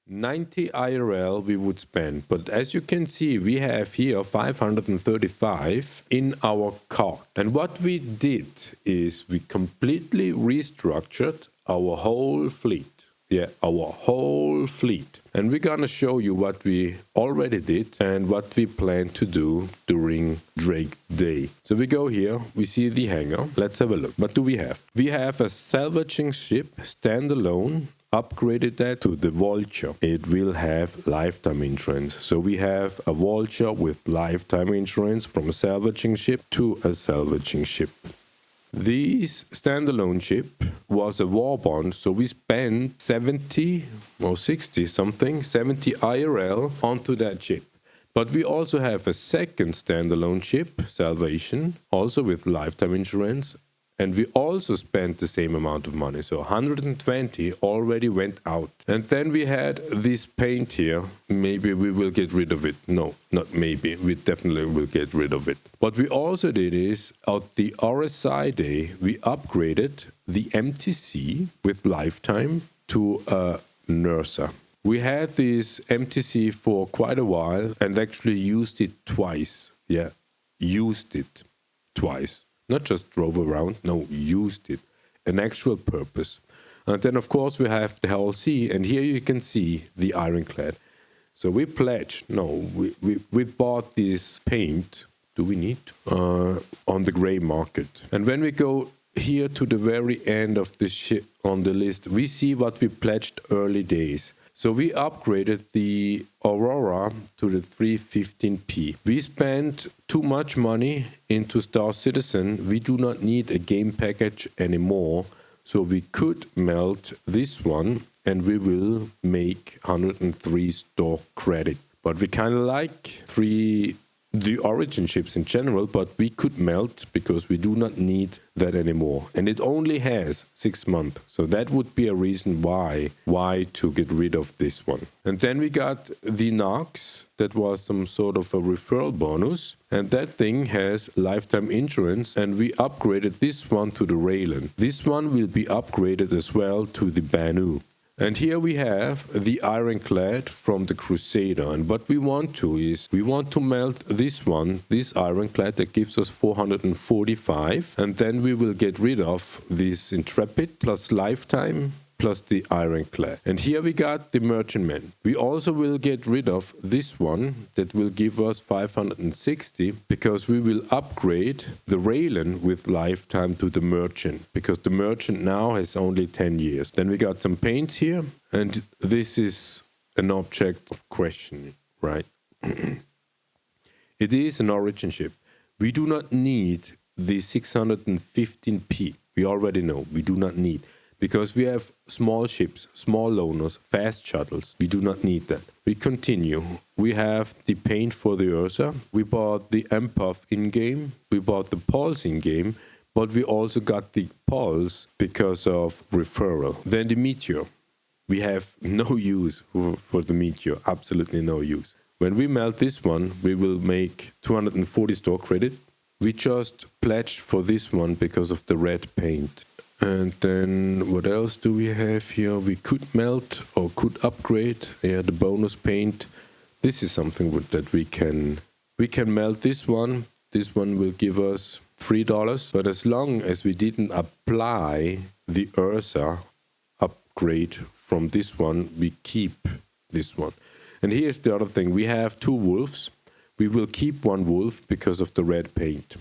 90 IRL we would spend, but as you can see, we have here 535 in our cart. And what we did is we completely restructured our whole fleet. Yeah, our whole fleet. And we're gonna show you what we already did and what we plan to do during Drake Day. So we go here, we see the hangar. Let's have a look. What do we have? We have a salvaging ship, standalone. Upgraded that to the Vulture. It will have lifetime insurance. So we have a Vulture with lifetime insurance from a salvaging ship to a salvaging ship. This standalone ship was a war bond, so we spent 70 or 60 something, 70 IRL onto that ship. But we also have a second standalone ship, Salvation, also with lifetime insurance. And we also spent the same amount of money. So 120 already went out. And then we had this paint here. Maybe we will get rid of it. No, not maybe. We definitely will get rid of it. What we also did is, at the RSI day, we upgraded the MTC with lifetime to a NERSA. We had this MTC for quite a while and actually used it twice. Yeah, used it twice. Not just drove around, no, used it, an actual purpose. And then, of course, we have the Hull C, and here you can see the ironclad. So we pledged, no, we bought this paint, do we need, on the gray market. And when we go here to the very end of the ship on the list, we see what we pledged early days. So we upgraded the Aurora to the 315p. We spent too much money into Star Citizen. We do not need a game package anymore. So we could melt this one and we will make 103 store credit. But we kind of like the origin ships in general, but we could melt because we do not need that anymore. And it only has 6 months. So that would be a reason why to get rid of this one. And then we got the Nox. That was some sort of a referral bonus. And that thing has lifetime insurance. And we upgraded this one to the Raylan. This one will be upgraded as well to the Banu. And here we have the ironclad from the Crusader. And what we want to is, we want to melt this one, this ironclad that gives us 445. And then we will get rid of this Intrepid plus lifetime plus the ironclad. And here we got the merchantman. We also will get rid of this one that will give us 560 because we will upgrade the Raylan with lifetime to the merchant because the merchant now has only 10 years. Then we got some paints here, and this is an object of question, right? It is an origin ship. We do not need the 615p. We already know we do not need. Because we have small ships, small loaners, fast shuttles. We do not need that. We continue. We have the paint for the Ursa. We bought the Empath in-game. We bought the Pulse in-game. But we also got the Pulse because of referral. Then the Meteor. We have no use for the Meteor. Absolutely no use. When we melt this one, we will make 240 store credit. We just pledged for this one because of the red paint. And then what else do we have here? We could melt or could upgrade. Yeah, the bonus paint. This is something that we can melt this one. This one will give us $3. But as long as we didn't apply the Ursa upgrade from this one, we keep this one. And here's the other thing. We have 2 wolves. We will keep one wolf because of the red paint.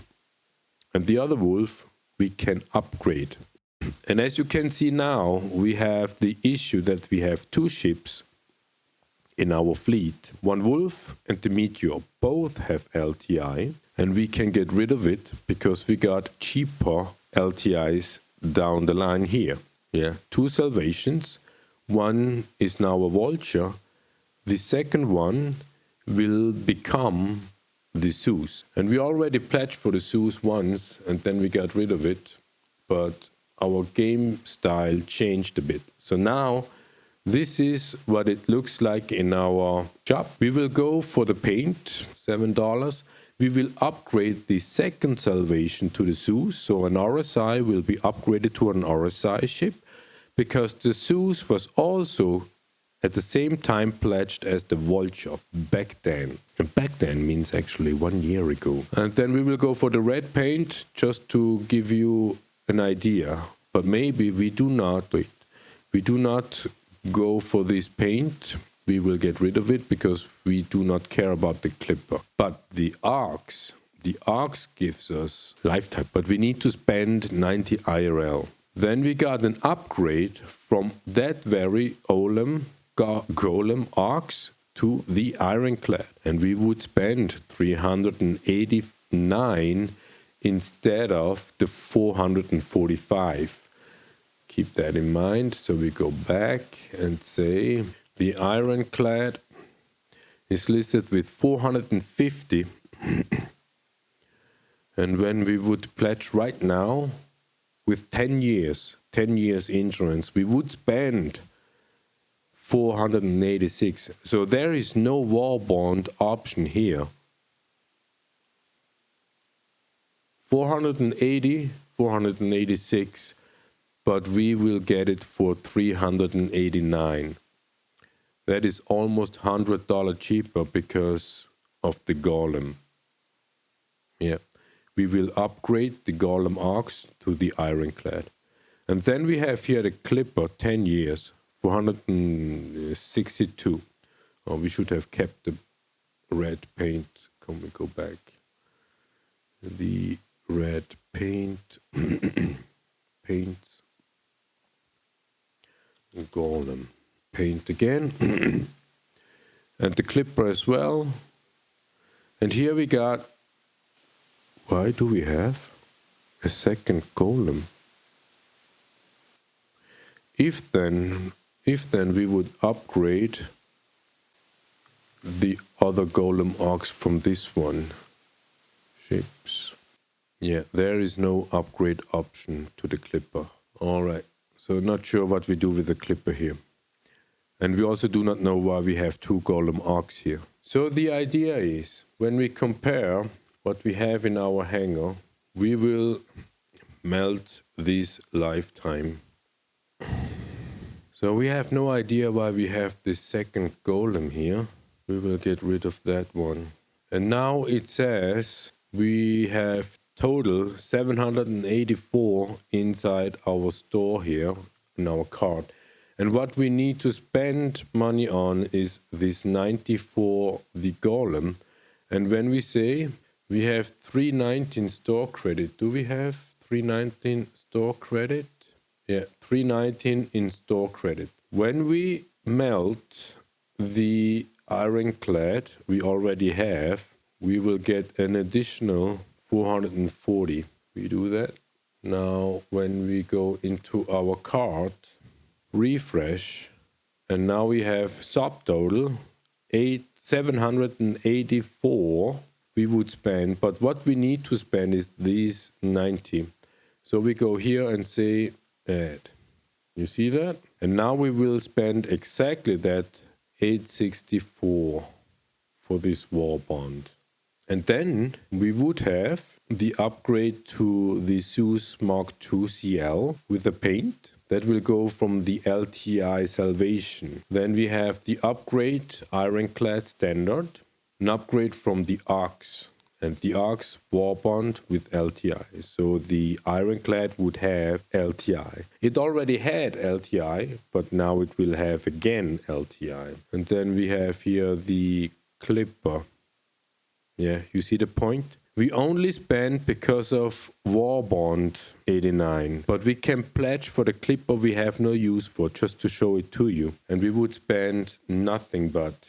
And the other wolf we can upgrade. And as you can see now, we have the issue that we have 2 ships in our fleet. One Wolf and the Meteor both have LTI, and we can get rid of it because we got cheaper LTIs down the line here. Yeah, 2 Salvations. One is now a Vulture. The second one will become the Zeus. And we already pledged for the Zeus once, and then we got rid of it. But our game style changed a bit. So now this is what it looks like in our shop. We will go for the paint, $7. We will upgrade the second Salvation to the Zeus. So an RSI will be upgraded to an RSI ship because the Zeus was also at the same time pledged as the Vulture back then. And back then means actually 1 year ago. And then we will go for the red paint just to give you an idea. But maybe we do not go for this paint. We will get rid of it because we do not care about the clipper. But the arcs gives us lifetime. But we need to spend 90 IRL. Then we got an upgrade from that very golem arcs to the ironclad. And we would spend 389 instead of the 445. Keep that in mind. So we go back and say the ironclad is listed with 450. And when we would pledge right now with 10 years insurance, we would spend 486. So there is no war bond option here. 480, 486, but we will get it for 389. That is almost $100 cheaper because of the golem. Yeah, we will upgrade the golem arcs to the ironclad. And then we have here the clipper, 10 years, 462. Oh, we should have kept the red paint. Can we go back? The red paint, paints, golem, paint again, and the clipper as well. And here we got, why do we have a second golem? If then we would upgrade the other golem arcs from this one, ships. Yeah, there is no upgrade option to the clipper. All right, so not sure what we do with the clipper here. And we also do not know why we have two golem arcs here. So the idea is, when we compare what we have in our hangar, we will melt this lifetime. So we have no idea why we have this second golem here. We will get rid of that one. And now it says we have total 784 inside our store here in our cart. And what we need to spend money on is this 90 for the golem. And when we say we have 319 store credit, do we have 319 store credit? Yeah, 319 in store credit. When we melt the ironclad we already have, we will get an additional 440. We do that. Now, when we go into our cart, refresh, and now we have subtotal 784 we would spend, but what we need to spend is these 90. So we go here and say add. You see that? And now we will spend exactly that 864 for this war bond. And then we would have the upgrade to the Zeus Mark II CL with the paint. That will go from the LTI Salvation. Then we have the upgrade Ironclad Standard, an upgrade from the Arcs, and the Arcs War Bond with LTI. So the Ironclad would have LTI. It already had LTI, but now it will have again LTI. And then we have here the Clipper. Yeah, you see the point? We only spend because of War Bond 89, but we can pledge for the Clipper we have no use for, just to show it to you. And we would spend nothing but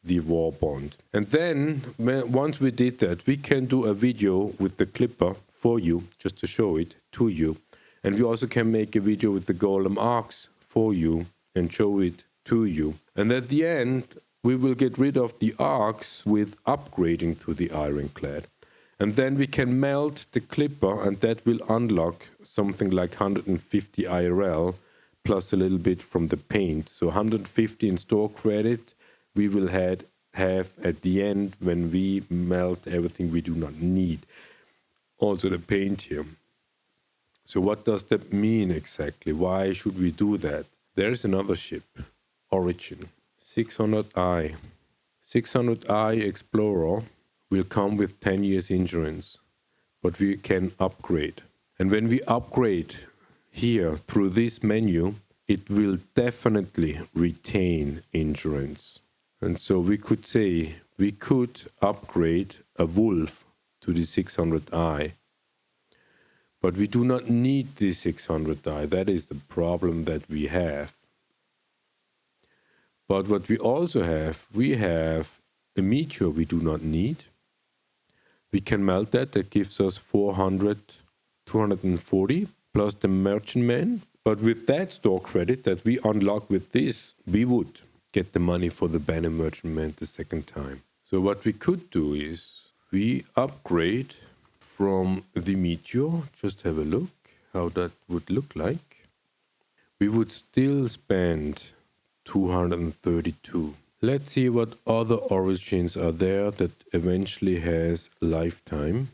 the War Bond. And then, once we did that, we can do a video with the Clipper for you, just to show it to you. And we also can make a video with the Golem Arcs for you and show it to you. And at the end, we will get rid of the Arcs with upgrading to the Ironclad. And then we can melt the Clipper, and that will unlock something like 150 IRL plus a little bit from the paint. So 150 in store credit we will have at the end when we melt everything we do not need. Also the paint here. So what does that mean exactly? Why should we do that? There is another ship origin. 600i. 600i Explorer will come with 10 years insurance, but we can upgrade. And when we upgrade here through this menu, it will definitely retain insurance. And so we could say we could upgrade a wolf to the 600i. But we do not need the 600i. That is the problem that we have. But what we also have, we have a meteor we do not need. We can melt that. That gives us 240 plus the merchantman. But with that store credit that we unlock with this, we would get the money for the banner merchantman the second time. So what we could do is we upgrade from the meteor. Just have a look how that would look like. We would still spend 232. Let's see what other origins are there that eventually has lifetime.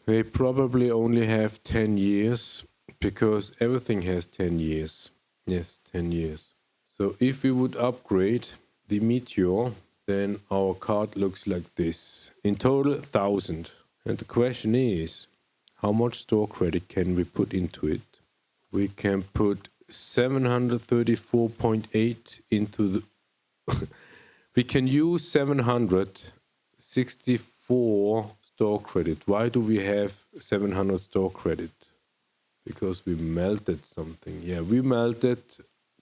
They probably only have 10 years because everything has 10 years. Yes, 10 years. So if we would upgrade the meteor, then our card looks like this. In total, 1,000. And the question is, how much store credit can we put into it? We can put 734.8 into the... We can use 764 store credit. Why do we have 700 store credit? Because we melted something. Yeah, we melted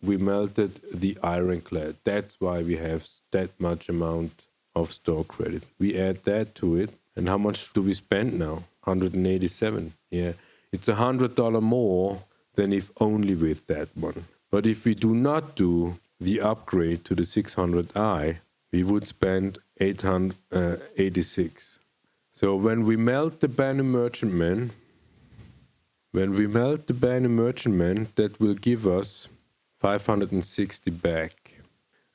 the ironclad. That's why we have that much amount of store credit. We add that to it. And how much do we spend now? 187. Yeah, it's $100 more than if only with that one. But if we do not do the upgrade to the 600i, we would spend 886. So when we melt the banner merchantman, that will give us 560 back.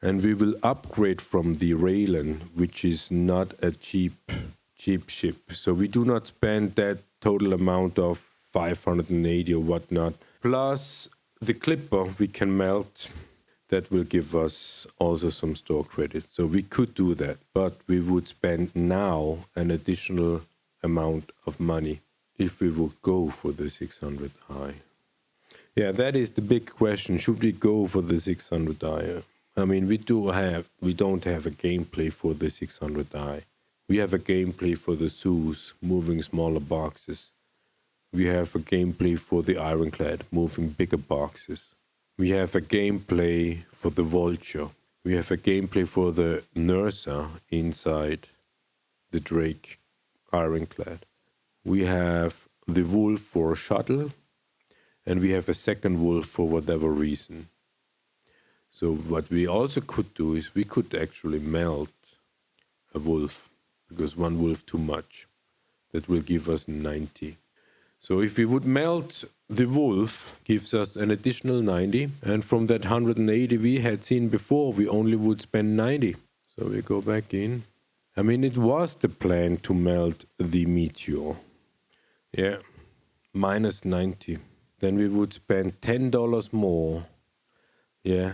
And we will upgrade from the Raylan, which is not a cheap ship. So we do not spend that total amount of 580 or whatnot. Plus the clipper we can melt. That will give us also some store credit. So we could do that, but we would spend now an additional amount of money if we would go for the 600i. Yeah, that is the big question. Should we go for the 600i? I mean, we don't have a gameplay for the 600i. We have a gameplay for the Zeus, moving smaller boxes. We have a gameplay for the Ironclad, moving bigger boxes. We have a gameplay for the Vulture. We have a gameplay for the Nursa inside the Drake Ironclad. We have the Wolf for shuttle, and we have a second Wolf for whatever reason. So what we also could do is we could actually melt a Wolf, because one Wolf too much. That will give us 90. So if we would melt the Wolf, gives us an additional 90. And from that 180 we had seen before, we only would spend 90. So we go back in. I mean, it was the plan to melt the Meteor. Yeah, minus 90. Then we would spend $10 more. Yeah.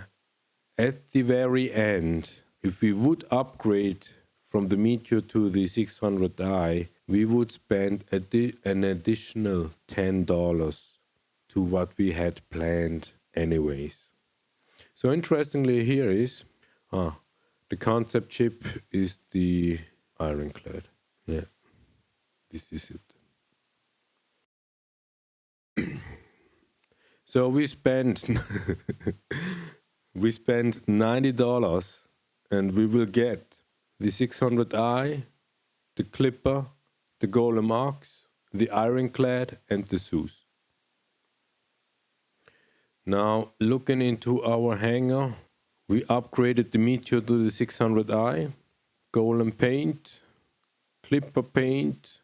At the very end, if we would upgrade from the Meteor to the 600i, we would spend an additional $10 to what we had planned anyways. So interestingly here is, the concept ship is the Ironclad. Yeah, this is it. So we spent $90 and we will get the 600i, the Clipper, the Golem Ox, the Ironclad, and the Zeus. Now, looking into our hangar, we upgraded the Meteor to the 600i, Golem paint, Clipper paint,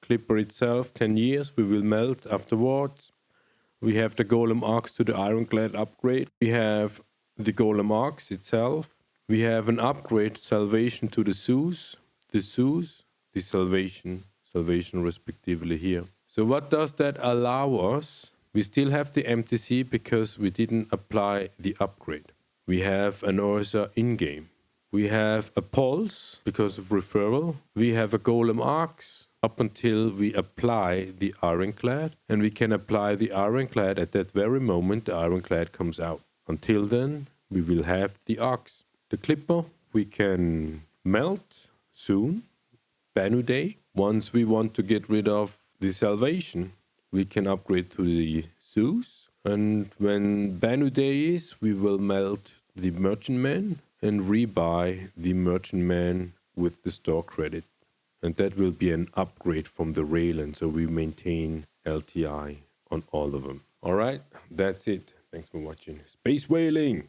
Clipper itself, 10 years, we will melt afterwards. We have the Golem Ox to the Ironclad upgrade. We have the Golem Ox itself. We have an upgrade, Salvation to the Zeus, the Salvation respectively here. So what does that allow us? We still have the MTC because we didn't apply the upgrade. We have an Ursa in-game. We have a pulse because of referral. We have a golem arcs up until we apply the ironclad. And we can apply the ironclad at that very moment the ironclad comes out. Until then, we will have the arcs. The clipper we can melt soon. Banu Day. Once we want to get rid of the salvation, we can upgrade to the Zeus. And when Banu Day is, we will melt the merchantman and rebuy the merchantman with the store credit. And that will be an upgrade from the Raylan, so we maintain LTI on all of them. All right, that's it. Thanks for watching. Space whaling!